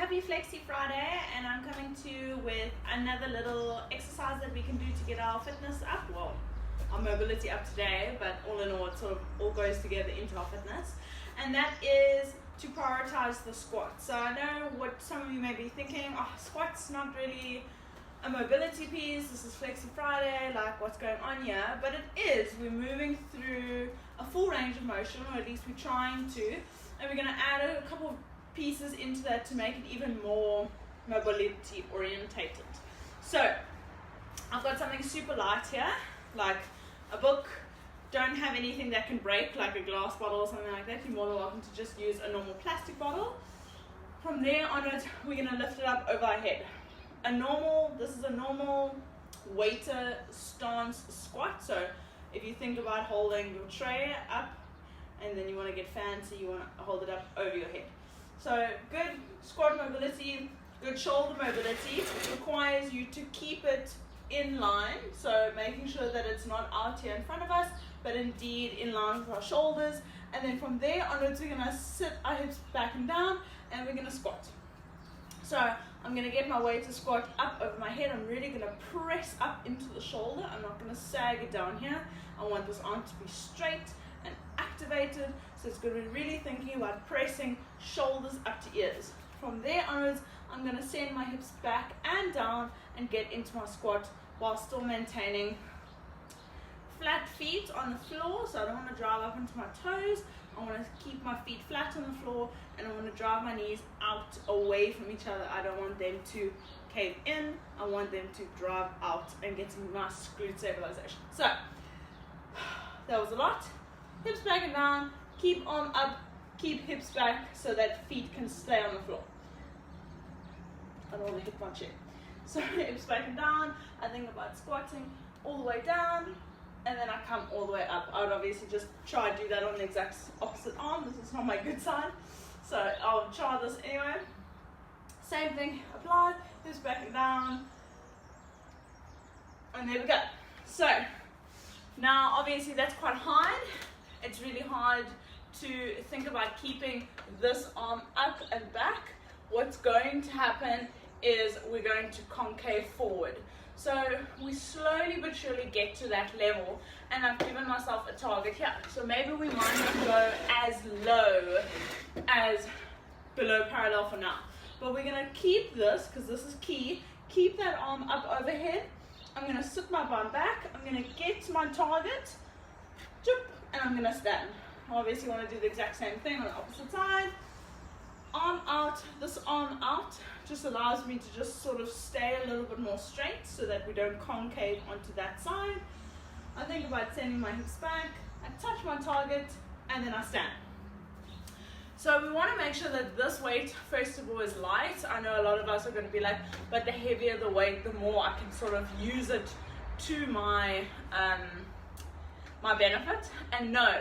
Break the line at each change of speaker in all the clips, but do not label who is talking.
Happy Flexy Friday, and I'm coming to you with another little exercise that we can do to get our fitness up, well, our mobility up today, but all in all it sort of all goes together into our fitness, and that is to prioritize the squat. So I know what some of you may be thinking, oh, squat's not really a mobility piece, this is Flexy Friday, like what's going on here? But it is. We're moving through a full range of motion, or at least we're trying to, and we're going to add a couple of pieces into that to make it even more mobility orientated. So I've got something super light here, like a book. Don't have anything that can break, like a glass bottle or something like that. You're more than welcome to just use a normal plastic bottle. From there onwards, we're going to lift it up over our head. This is a normal waiter stance squat. So if you think about holding your tray up and then you want to get fancy, you want to hold it up over your head. So good squat mobility, good shoulder mobility. It requires you to keep it in line, so making sure that it's not out here in front of us, but indeed in line with our shoulders. And then from there onwards, we're going to sit our hips back and down, and we're going to squat. So I'm going to get my waiter squat up over my head. I'm really going to press up into the shoulder. I'm not going to sag it down here. I want this arm to be straight and activated, so it's going to be really thinking about pressing shoulders up to ears. From there onwards, I'm going to send my hips back and down and get into my squat while still maintaining flat feet on the floor. So I don't want to drive up into my toes. I want to keep my feet flat on the floor, and I want to drive my knees out away from each other. I don't want them to cave in. I want them to drive out and get some nice glute stabilization. So that was a lot. Hips back and down, keep arm up, keep hips back so that feet can stay on the floor. I don't want to hit my chin. So hips back and down, I think about squatting all the way down, and then I come all the way up. I would obviously just try to do that on the exact opposite arm. This is not my good side, so I'll try this anyway. Same thing applied, hips back and down, and there we go. So now obviously that's quite hard. It's really hard to think about keeping this arm up and back. What's going to happen is we're going to concave forward. So we slowly but surely get to that level, and I've given myself a target here. So maybe we might not go as low as below parallel for now. But we're going to keep this, because this is key, keep that arm up overhead. I'm going to sit my bum back. I'm going to get to my target, and I'm going to stand. Obviously, you want to do the exact same thing on the opposite side. Arm out, this arm out just allows me to just sort of stay a little bit more straight so that we don't concave onto that side. I think about sending my hips back, I touch my target, and then I stand. So we want to make sure that this weight, first of all, is light. I know a lot of us are going to be like, but the heavier the weight, the more I can sort of use it to my my benefit. And no,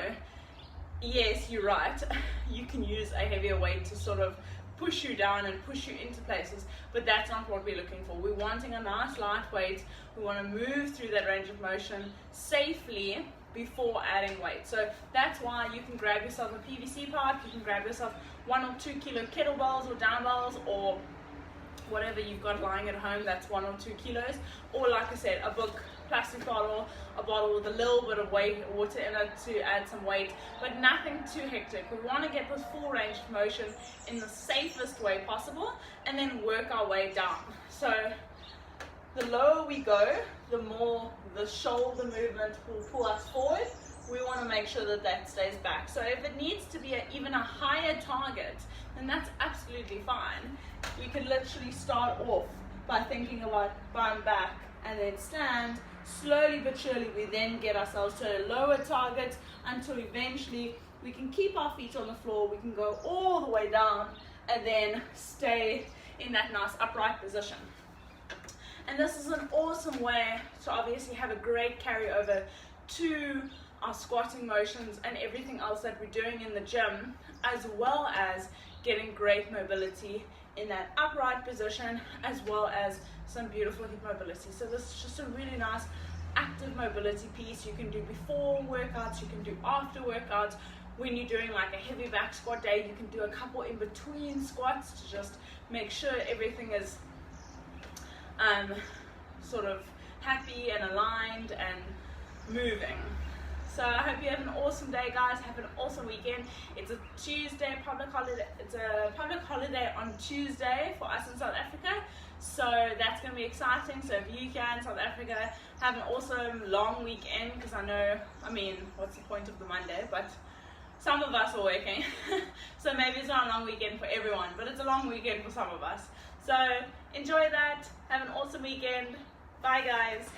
yes, you're right, you can use a heavier weight to sort of push you down and push you into places, but that's not what we're looking for. We're wanting a nice light weight. We want to move through that range of motion safely before adding weight. So that's why you can grab yourself a PVC pipe, you can grab yourself 1 or 2 kilo kettlebells or dumbbells, or whatever you've got lying at home that's 1 or 2 kilos, or like I said, a book, plastic bottle, a bottle with a little bit of water in it to add some weight, but nothing too hectic. We want to get this full range of motion in the safest way possible, and then work our way down. So the lower we go, the more the shoulder movement will pull us forward. We want to make sure that that stays back. So if it needs to be even a higher target, then that's absolutely fine. We can literally start off by thinking about bum back and then stand. Slowly but surely we then get ourselves to a lower target until eventually we can keep our feet on the floor, we can go all the way down and then stay in that nice upright position. And this is an awesome way to obviously have a great carryover to our squatting motions and everything else that we're doing in the gym, as well as getting great mobility in that upright position, as well as some beautiful hip mobility. So this is just a really nice active mobility piece. You can do before workouts, you can do after workouts. when you're doing like a heavy back squat day, you can do a couple in between squats to just make sure everything is sort of happy and aligned and moving. So I hope you have an awesome day, guys. Have an awesome weekend. It's a Tuesday, public holiday. It's a public holiday on Tuesday for us in South Africa. So that's going to be exciting. So if you can, South Africa, have an awesome long weekend, because I know, I mean, what's the point of the Monday? But some of us are working. So maybe it's not a long weekend for everyone, but it's a long weekend for some of us. So enjoy that. Have an awesome weekend. Bye, guys.